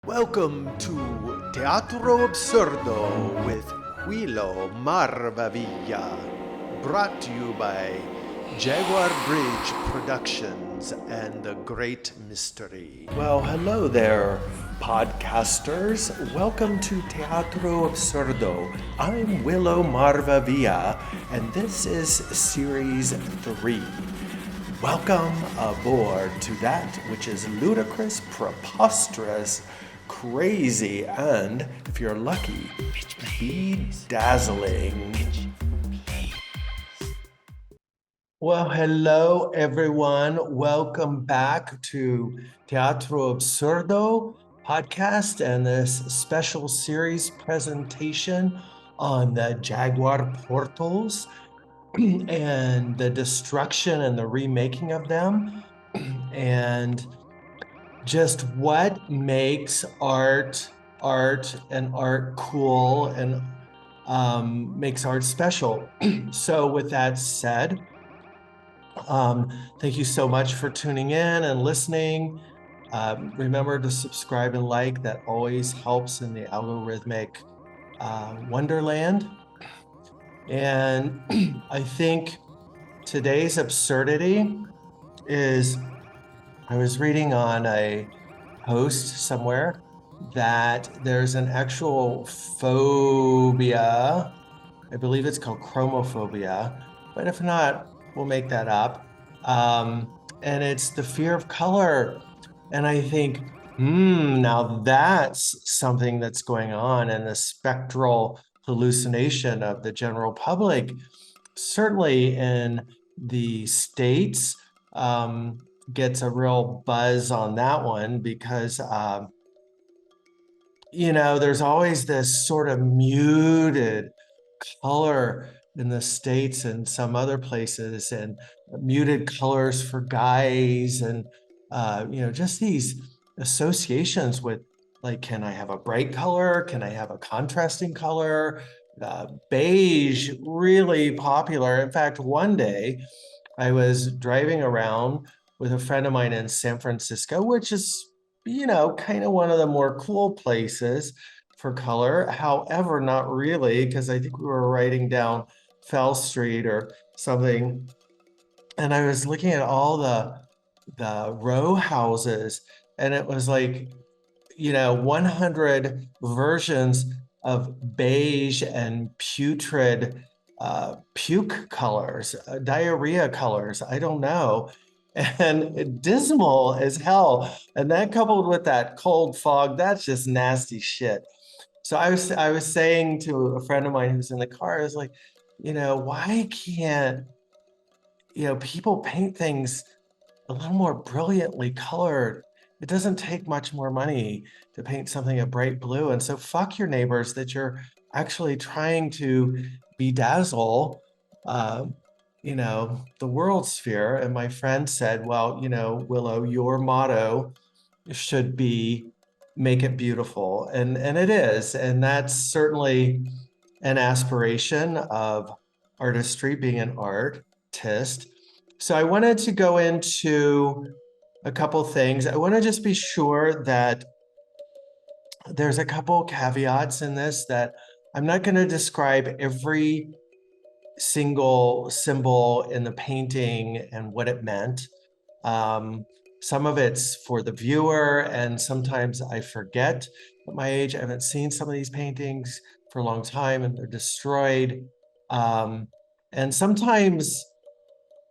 Welcome to Teatro Absurdo with Huilo Marvavilla, brought to you by Jaguar Bridge Productions and The Great Mystery. Well, hello there, podcasters. Welcome to Teatro Absurdo. I'm Willow Marvavilla, and this is Series 3. Welcome aboard to that which is ludicrous, preposterous, crazy, and, if you're lucky, bedazzling. Well, hello everyone. Welcome back to Teatro Absurdo podcast and this special series presentation on the Jaguar portals and the destruction and the remaking of them, and just what makes art and art cool and makes art special. So with that said, thank you so much for tuning in and listening. Remember to subscribe and like. That always helps in the algorithmic wonderland. And I think today's absurdity is, I was reading on a post somewhere that there's an actual phobia. I believe it's called chromophobia, but if not, we'll make that up. And it's the fear of color. And I think, now that's something that's going on in the spectral hallucination of the general public. Certainly in the States, gets a real buzz on that one because, there's always this sort of muted color in the States and some other places, and muted colors for guys, and just these associations with, like, can I have a bright color? Can I have a contrasting color? Beige, really popular. In fact, one day I was driving around with a friend of mine in San Francisco, which is, kind of one of the more cool places for color. However, not really, because I think we were riding down Fell Street or something. And I was looking at all the row houses, and it was like, 100 versions of beige and putrid puke colors, diarrhea colors, I don't know, and dismal as hell. And that coupled with that cold fog, that's just nasty shit. So I was saying to a friend of mine who's in the car, I was like, why can't, people paint things a little more brilliantly colored? It doesn't take much more money to paint something a bright blue. And so fuck your neighbors that you're actually trying to bedazzle, uh, the world sphere. And my friend said, well, Willow, your motto should be make it beautiful. And it is. And that's certainly an aspiration of artistry, being an artist. So I wanted to go into a couple things. I want to just be sure that there's a couple caveats in this, that I'm not going to describe every single symbol in the painting and what it meant. Some of it's for the viewer, and sometimes I forget at my age. I haven't seen some of these paintings for a long time, and they're destroyed. And sometimes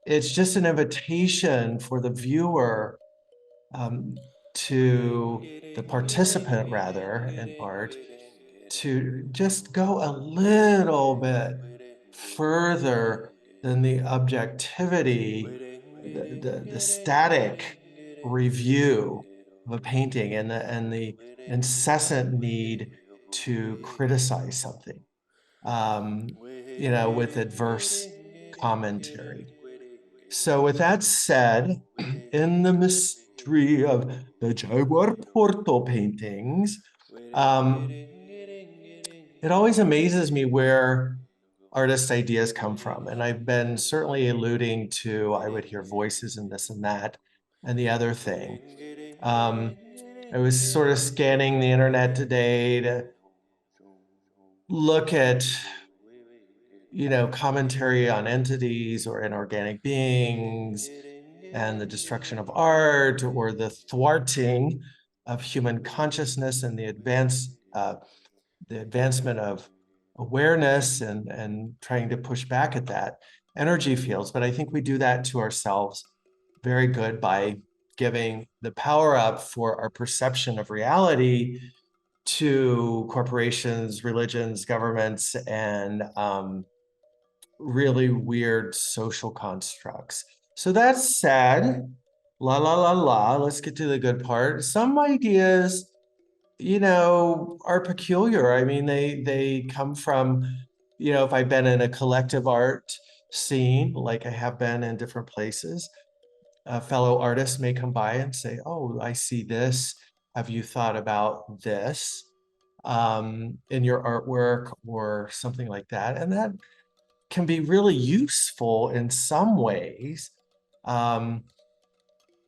it's just an invitation for the viewer, to the participant, rather, in art, to just go a little bit further than the objectivity, the static review of a painting, and the incessant need to criticize something, with adverse commentary. So with that said, in the mystery of the Jaguar Porto paintings, it always amazes me where artist ideas come from. And I've been certainly alluding to, I would hear voices and this and that and the other thing. I was sort of scanning the internet today to look at, commentary on entities or inorganic beings and the destruction of art or the thwarting of human consciousness and the advancement of awareness and trying to push back at that energy fields. But I think we do that to ourselves very good by giving the power up for our perception of reality to corporations, religions, governments, and really weird social constructs. So that's sad. La la la la. Let's get to the good part. Some ideas, are peculiar. I mean, they come from, if I've been in a collective art scene, like I have been in different places, fellow artists may come by and say, "Oh, I see this. Have you thought about this in your artwork or something like that?" And that can be really useful in some ways. Um,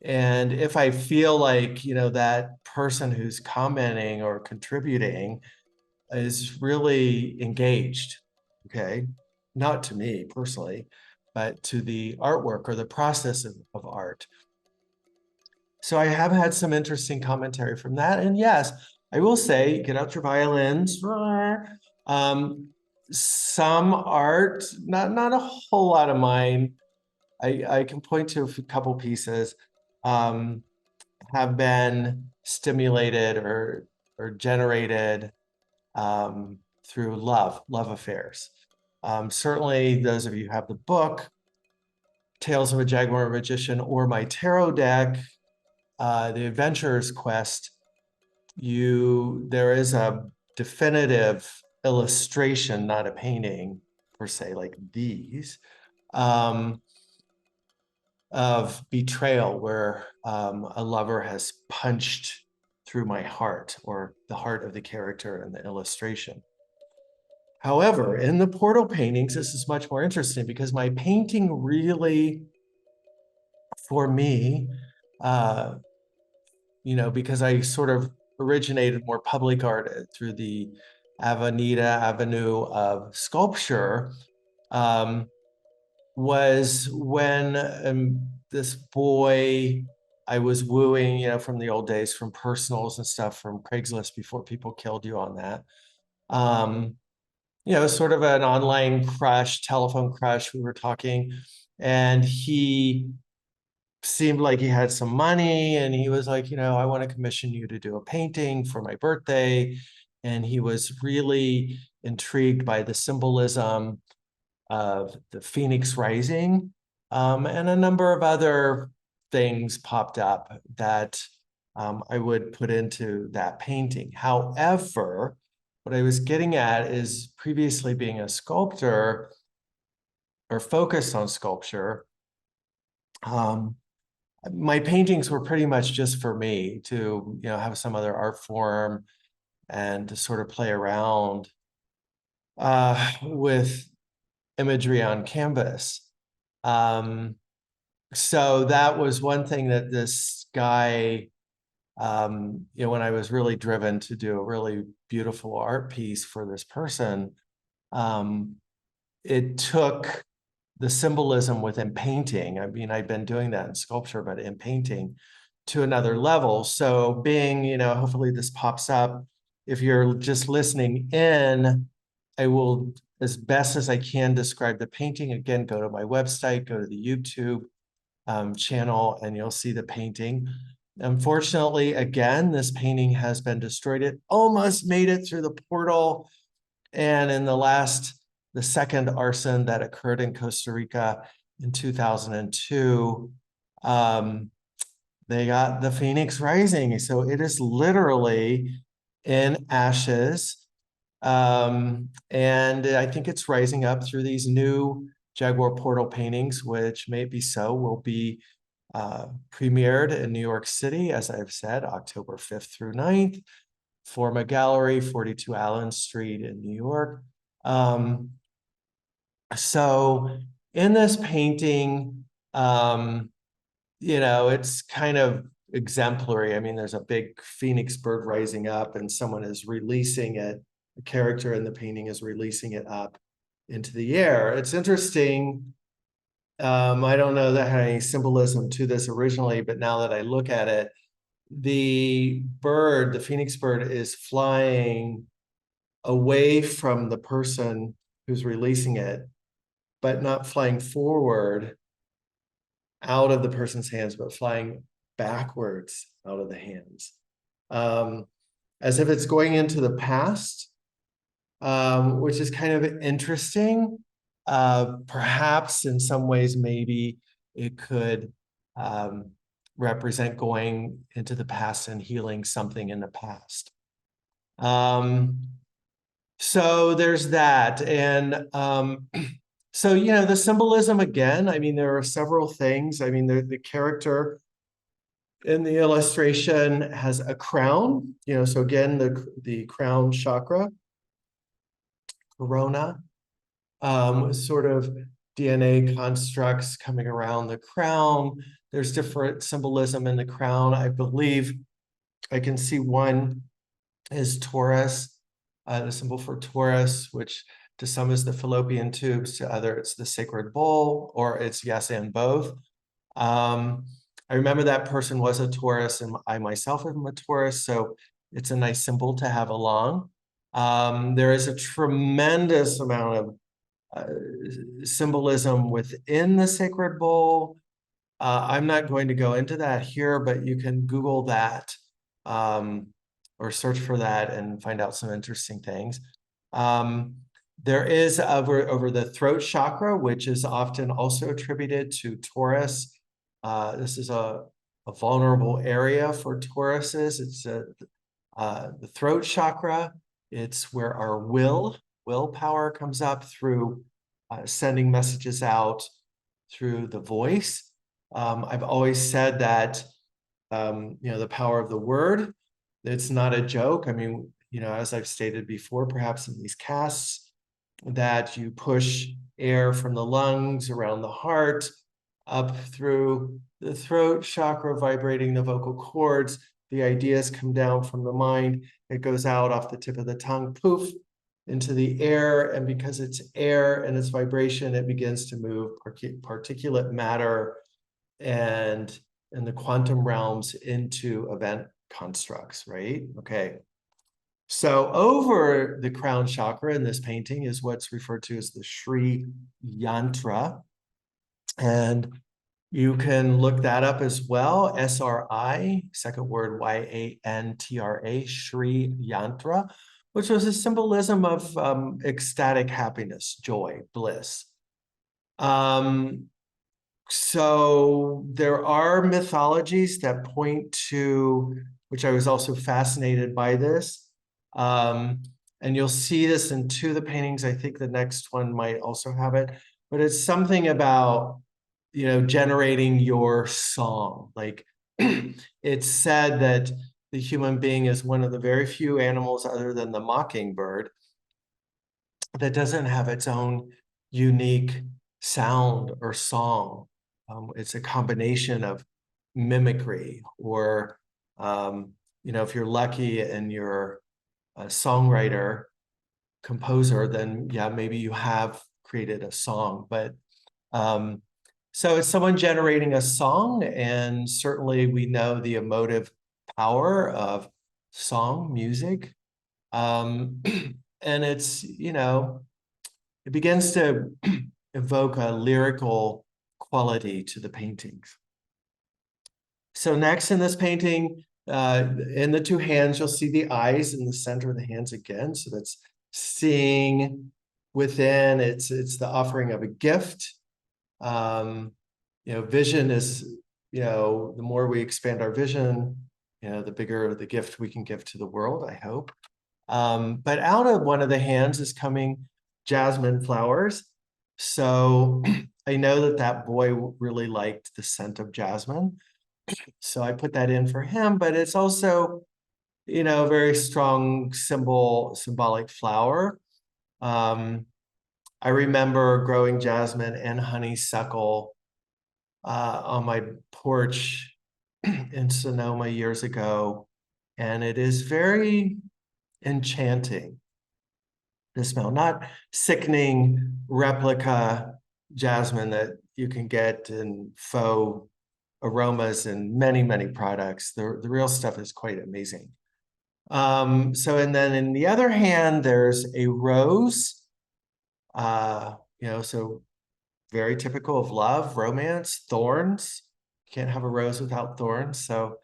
and if I feel like, that person who's commenting or contributing is really engaged, okay, not to me personally, but to the artwork or the process of art. So I have had some interesting commentary from that. And yes, I will say, get out your violins. Um, some art, not a whole lot of mine. I can point to a couple pieces um, have been stimulated or generated through love affairs. Certainly, those of you who have the book, Tales of a Jaguar Magician, or my tarot deck, The Adventurer's Quest, there is a definitive illustration, not a painting per se, like these, um, of betrayal, where a lover has punched through my heart, or the heart of the character in the illustration. However, in the portal paintings, this is much more interesting because my painting really, for me, uh, because I sort of originated more public art through the avenue of sculpture, um, was when this boy I was wooing, from the old days, from personals and stuff, from Craigslist before people killed you on that. Sort of an online crush, telephone crush. We were talking, and he seemed like he had some money, and he was like, I want to commission you to do a painting for my birthday. And he was really intrigued by the symbolism of the Phoenix Rising, and a number of other things popped up that I would put into that painting. However, what I was getting at is, previously being a sculptor or focused on sculpture, my paintings were pretty much just for me to, have some other art form and to sort of play around with imagery on canvas. So that was one thing that this guy, when I was really driven to do a really beautiful art piece for this person, it took the symbolism within painting. I mean, I've been doing that in sculpture, but in painting to another level. So being, hopefully this pops up. If you're just listening in, I will, as best as I can, describe the painting. Again, go to my website, go to the YouTube channel, and you'll see the painting. Unfortunately, again, this painting has been destroyed. It almost made it through the portal. And in the second arson that occurred in Costa Rica in 2002, they got the Phoenix Rising. So it is literally in ashes. And I think it's rising up through these new Jaguar portal paintings, which maybe will be premiered in New York City, as I've said, October 5th through 9th, Forma Gallery, 42 Allen Street in New York. So in this painting, it's kind of exemplary. I mean, there's a big phoenix bird rising up and someone is releasing it. The character in the painting is releasing it up into the air. It's interesting. I don't know that had any symbolism to this originally, but now that I look at it, the bird, the phoenix bird, is flying away from the person who's releasing it, but not flying forward out of the person's hands, but flying backwards out of the hands, as if it's going into the past, which is kind of interesting. Perhaps in some ways, maybe it could represent going into the past and healing something in the past. So there's that. And so, the symbolism again, I mean, there are several things. I mean, the character in the illustration has a crown, so again, the crown chakra, corona, sort of DNA constructs coming around the crown. There's different symbolism in the crown. I believe I can see one is Taurus, the symbol for Taurus, which to some is the fallopian tubes, to other it's the sacred bowl, or it's yes and both. I remember that person was a Taurus, and I myself am a Taurus, so it's a nice symbol to have along. There is a tremendous amount of symbolism within the sacred bowl. I'm not going to go into that here, but you can Google that or search for that and find out some interesting things. There is over the throat chakra, which is often also attributed to Taurus. This is a vulnerable area for Tauruses. It's the throat chakra. It's where our willpower comes up through sending messages out through the voice. I've always said that, the power of the word, it's not a joke. I mean, as I've stated before, perhaps in these casts, that you push air from the lungs around the heart, up through the throat chakra, vibrating the vocal cords. The ideas come down from the mind. It goes out off the tip of the tongue, poof, into the air. And because it's air and it's vibration, it begins to move particulate matter and in the quantum realms into event constructs, right? Okay. So over the crown chakra in this painting is what's referred to as the Sri Yantra. And you can look that up as well. SRI, second word YANTRA, Sri Yantra, which was a symbolism of ecstatic happiness, joy, bliss. So there are mythologies that point to, which I was also fascinated by this. And you'll see this in two of the paintings. I think the next one might also have it, but it's something about, generating your song. Like it's said that the human being is one of the very few animals other than the mockingbird that doesn't have its own unique sound or song. It's a combination of mimicry or, if you're lucky and you're a songwriter, composer, then yeah, maybe you have created a song. But so it's someone generating a song, and certainly we know the emotive power of song, music. And it's, it begins to evoke a lyrical quality to the paintings. So next in this painting, in the two hands, you'll see the eyes in the center of the hands again. So that's seeing within. It's the offering of a gift. Vision is, the more we expand our vision, the bigger the gift we can give to the world, I hope. But out of one of the hands is coming jasmine flowers. So I know that boy really liked the scent of jasmine. So I put that in for him, but it's also, a very strong symbolic flower. I remember growing jasmine and honeysuckle on my porch in Sonoma years ago, and it is very enchanting to smell. Not sickening replica jasmine that you can get in faux aromas in many, many products. The real stuff is quite amazing. And then in the other hand, there's a rose, so very typical of love, romance, thorns. Can't have a rose without thorns. So,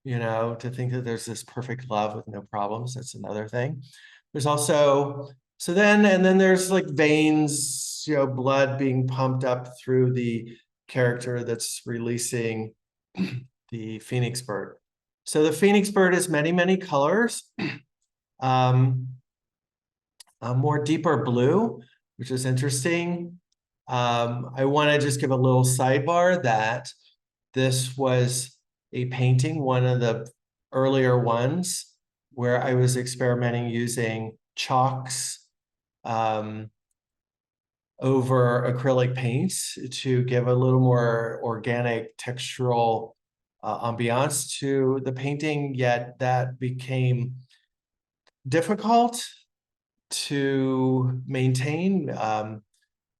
to think that there's this perfect love with no problems, that's another thing. There's also, and then there's like veins, blood being pumped up through the character that's releasing the phoenix bird. So the phoenix bird is many, many colors. A more deeper blue, which is interesting. I want to just give a little sidebar that this was a painting, one of the earlier ones, where I was experimenting using chalks over acrylic paints to give a little more organic textural ambiance to the painting, yet that became difficult to maintain,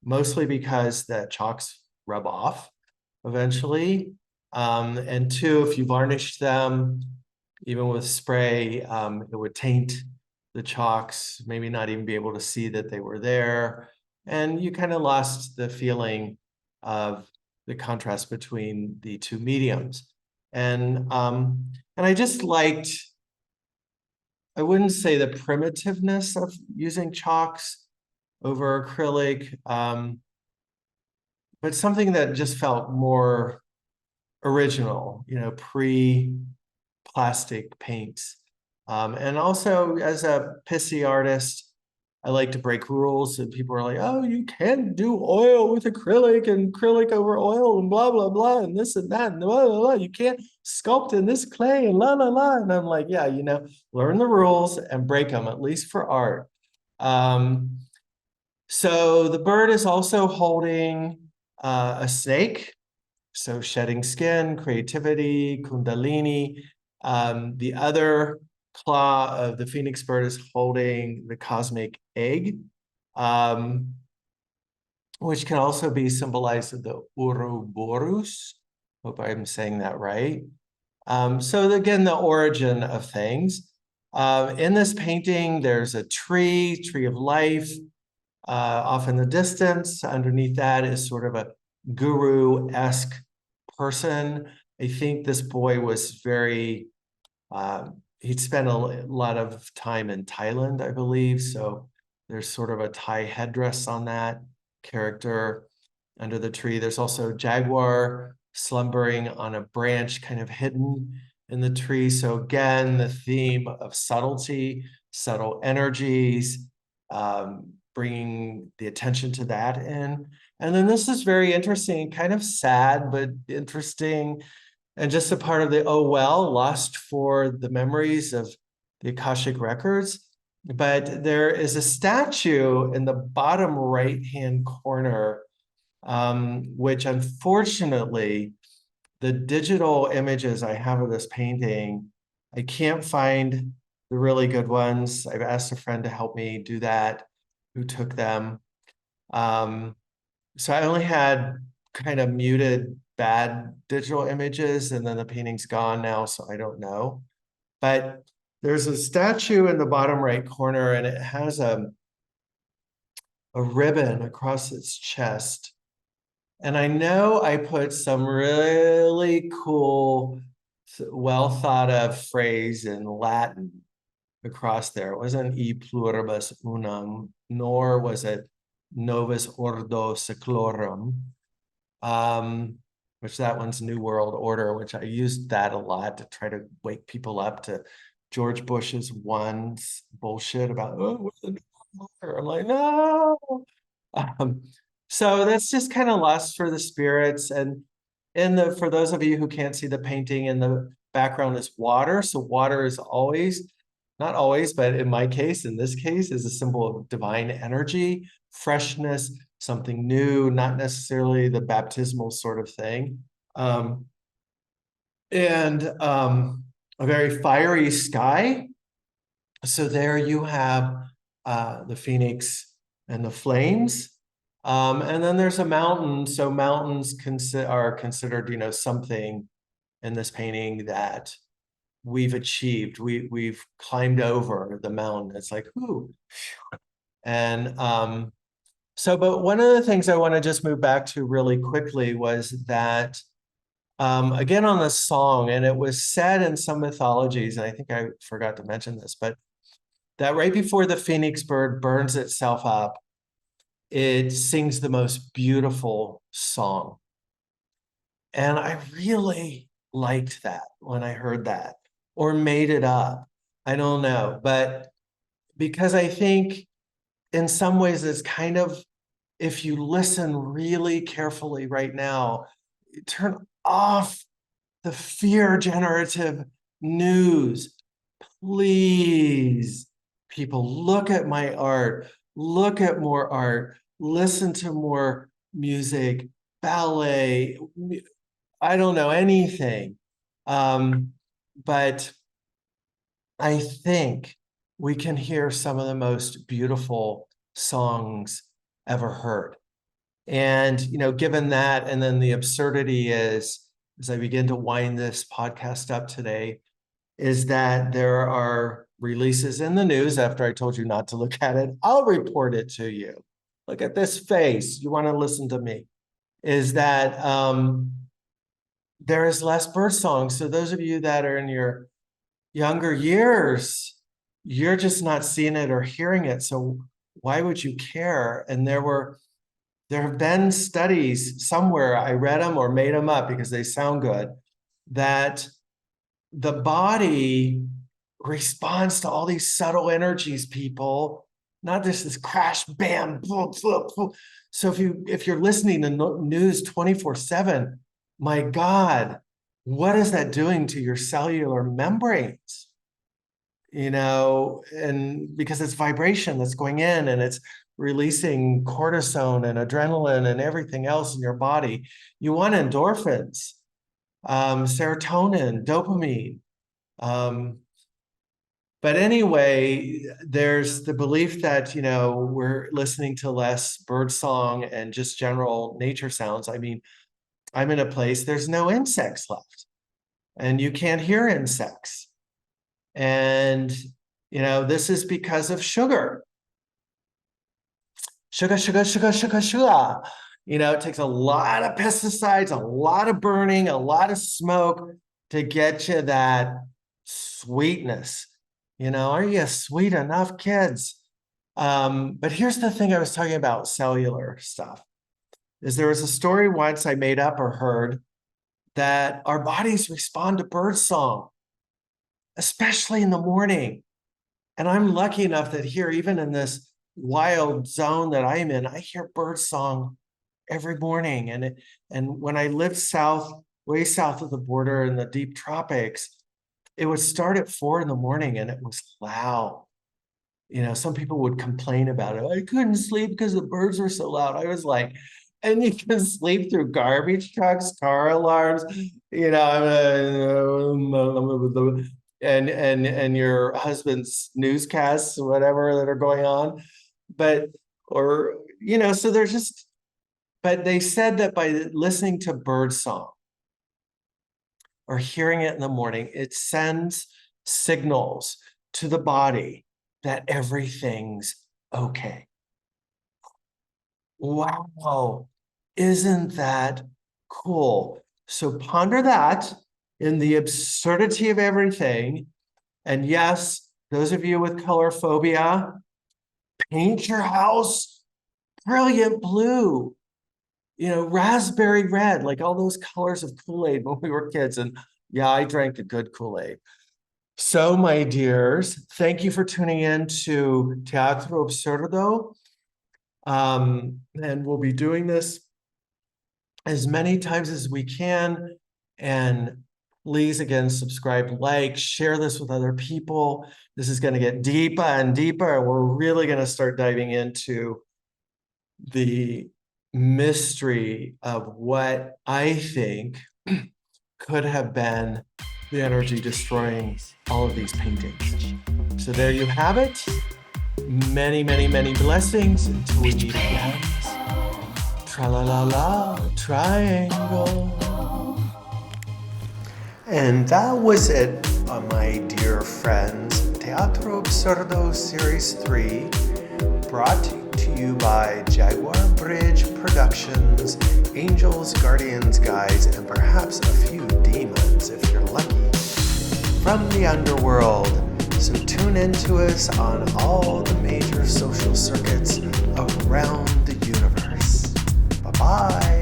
mostly because the chalks rub off eventually. And two, if you varnish them, even with spray, it would taint the chalks, maybe not even be able to see that they were there. And you kind of lost the feeling of the contrast between the two mediums. And I just liked, I wouldn't say the primitiveness of using chalks over acrylic, but something that just felt more original, pre-plastic paints. And also as a pissy artist, I like to break rules, and people are like, oh, you can't do oil with acrylic and acrylic over oil and blah, blah, blah, and this and that, and blah, blah, blah. You can't sculpt in this clay and la, la, la. And I'm like, yeah, learn the rules and break them, at least for art. So the bird is also holding a snake. So shedding skin, creativity, kundalini. The other claw of the phoenix bird is holding the cosmic egg, which can also be symbolized with the Ouroboros. Hope I'm saying that right. So again, the origin of things. In this painting, there's a tree of life, off in the distance. Underneath that is sort of a guru-esque person. I think this boy was very, he'd spent a lot of time in Thailand, I believe. So there's sort of a Thai headdress on that character under the tree. There's also a jaguar slumbering on a branch, kind of hidden in the tree. So again, the theme of subtlety, subtle energies, bringing the attention to that in. And then this is very interesting, kind of sad, but interesting. And just a part of the, oh, well, lost for the memories of the Akashic records. But there is a statue in the bottom right-hand corner, which unfortunately, the digital images I have of this painting, I can't find the really good ones. I've asked a friend to help me do that, who took them. So I only had kind of muted bad digital images, and then the painting's gone now, so I don't know. But there's a statue in the bottom right corner, and it has a ribbon across its chest. And I know I put some really cool, well thought of phrase in Latin across there. It wasn't e pluribus unum, nor was it novus ordo seclorum, which that one's New World Order, which I used that a lot to try to wake people up to George Bush's one's bullshit about, oh, what's the New World Order? I'm like, no. So that's just kind of lust for the spirits. And for those of you who can't see the painting, in the background is water. So water is always, not always, but in my case, in this case, is a symbol of divine energy, freshness, something new, not necessarily the baptismal sort of thing. and a very fiery sky. So there you have the phoenix and the flames. And then there's a mountain. So mountains are considered, something in this painting that we've achieved. We've climbed over the mountain. It's like, ooh. And but one of the things I want to just move back to really quickly was that again on the song, and it was said in some mythologies, and I think I forgot to mention this, but that right before the phoenix bird burns itself up, it sings the most beautiful song. And I really liked that when I heard that, or made it up. I don't know. But because I think in some ways it's kind of, if you listen really carefully right now, turn off the fear generative news. Please, people, look at my art, look at more art, listen to more music, ballet, I don't know, anything. But I think we can hear some of the most beautiful songs ever heard. And, given that, and then the absurdity is, as I begin to wind this podcast up today, is that there are releases in the news after I told you not to look at it. I'll report it to you. Look at this face. You want to listen to me. Is that there is less bird song. So those of you that are in your younger years, you're just not seeing it or hearing it. So why would you care? And there have been studies somewhere, I read them or made them up because they sound good, that the body responds to all these subtle energies, people, not just this crash, bam, blah, blah, blah. So if you're listening to news 24/7, my God, what is that doing to your cellular membranes? And because it's vibration that's going in and it's releasing cortisone and adrenaline and everything else in your body. You want endorphins, serotonin, dopamine. But anyway, there's the belief that, we're listening to less bird song and just general nature sounds. I mean, I'm in a place, there's no insects left, and you can't hear insects. And, this is because of sugar. Sugar, sugar, sugar, sugar, sugar. It takes a lot of pesticides, a lot of burning, a lot of smoke to get you that sweetness. Are you sweet enough, kids? But here's the thing I was talking about cellular stuff, is there was a story once I made up or heard that our bodies respond to bird song, especially in the morning. And I'm lucky enough that here, even in this wild zone that I'm in, I hear bird song every morning. And when I lived way south of the border in the deep tropics, it would start at 4 a.m. and it was loud. Some people would complain about it. I couldn't sleep because the birds were so loud. I was like, and you can sleep through garbage trucks, car alarms, and your husband's newscasts, whatever that are going on. So there's just, but they said that by listening to bird song or hearing it in the morning, it sends signals to the body that everything's okay. Wow, isn't that cool? So ponder that in the absurdity of everything. And yes, those of you with color phobia, paint your house brilliant blue, raspberry red, like all those colors of Kool-Aid when we were kids. And yeah, I drank a good Kool-Aid. So, my dears, thank you for tuning in to Teatro Absurdo. And we'll be doing this as many times as we can. And please, again, subscribe, like, share this with other people. This is going to get deeper and deeper. And we're really going to start diving into the mystery of what I think could have been the energy destroying all of these paintings. So there you have it. Many, many, many blessings until we meet again. Tra-la-la-la, triangle. And that was it, my dear friends. Teatro Absurdo Series 3, brought to you by Jaguar Bridge Productions, angels, guardians, guides, and perhaps a few demons if you're lucky, from the underworld. So tune in to us on all the major social circuits around the universe. Bye-bye.